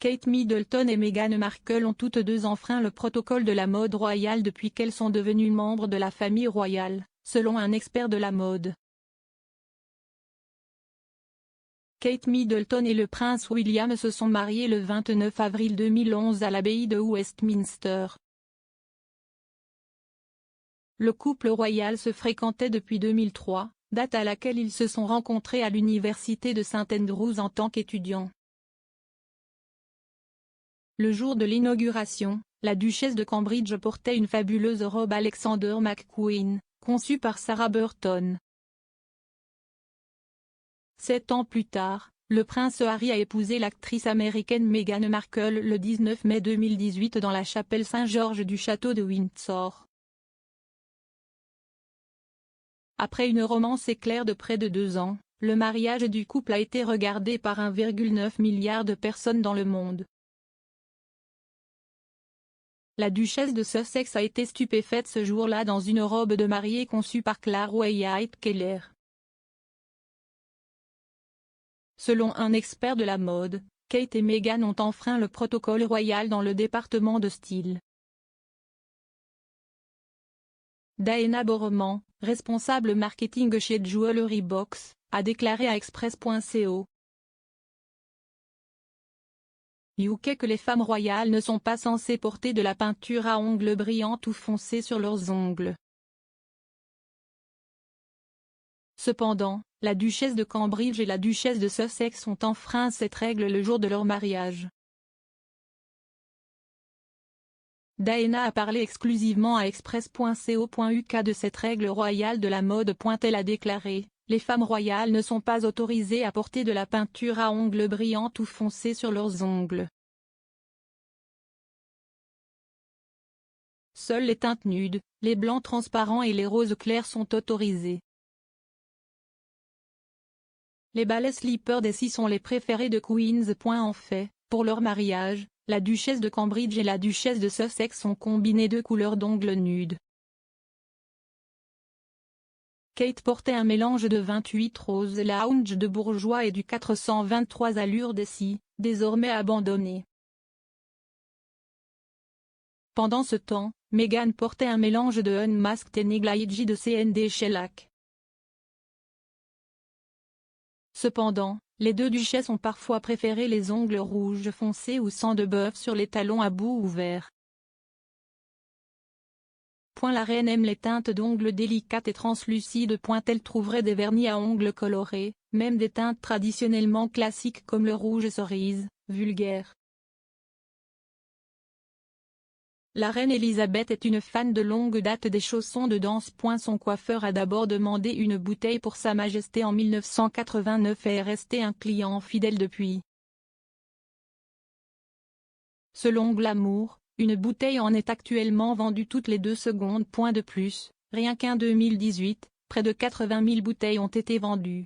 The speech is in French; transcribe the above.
Kate Middleton et Meghan Markle ont toutes deux enfreint le protocole de la mode royale depuis qu'elles sont devenues membres de la famille royale, selon un expert de la mode. Kate Middleton et le prince William se sont mariés le 29 avril 2011 à l'abbaye de Westminster. Le couple royal se fréquentait depuis 2003, date à laquelle ils se sont rencontrés à l'université de St Andrews en tant qu'étudiants. Le jour de l'inauguration, la duchesse de Cambridge portait une fabuleuse robe Alexander McQueen, conçue par Sarah Burton. 7 ans plus tard, le prince Harry a épousé l'actrice américaine Meghan Markle le 19 mai 2018 dans la chapelle Saint-Georges du château de Windsor. Après une romance éclair de près de 2 ans, le mariage du couple a été regardé par 1,9 milliard de personnes dans le monde. La duchesse de Sussex a été stupéfaite ce jour-là dans une robe de mariée conçue par Clare Wyatt Keller. Selon un expert de la mode, Kate et Meghan ont enfreint le protocole royal dans le département de style. Diana Borman, responsable marketing chez Jewelry Box, a déclaré à Express.co. UK que les femmes royales ne sont pas censées porter de la peinture à ongles brillante ou foncée sur leurs ongles. Cependant, la duchesse de Cambridge et la duchesse de Sussex ont enfreint cette règle le jour de leur mariage. Diana a parlé exclusivement à Express.co.uk de cette règle royale de la mode. Elle a déclaré, « Les femmes royales ne sont pas autorisées à porter de la peinture à ongles brillante ou foncée sur leurs ongles. Seules les teintes nudes, les blancs transparents et les roses clairs sont autorisés. » Les balais slippers des six sont les préférés de Queens. En fait, pour leur mariage, la duchesse de Cambridge et la duchesse de Sussex ont combiné 2 couleurs d'ongles nudes. Kate portait un mélange de 28 roses lounge de bourgeois et du 423 allures des six, désormais abandonné. Pendant ce temps, Meghan portait un mélange de Unmasked et Negligee de CND Shellac. Cependant, les deux duchesses ont parfois préféré les ongles rouges foncés ou sang de bœuf sur les talons à bout ouvert. La reine aime les teintes d'ongles délicates et translucides. Elle trouverait des vernis à ongles colorés, même des teintes traditionnellement classiques comme le rouge cerise, vulgaire. La reine Elisabeth est une fan de longue date des chaussons de danse. Son coiffeur a d'abord demandé une bouteille pour Sa Majesté en 1989 et est resté un client fidèle depuis. Selon Glamour, une bouteille en est actuellement vendue toutes les 2 secondes. De plus, rien qu'en 2018, près de 80 000 bouteilles ont été vendues.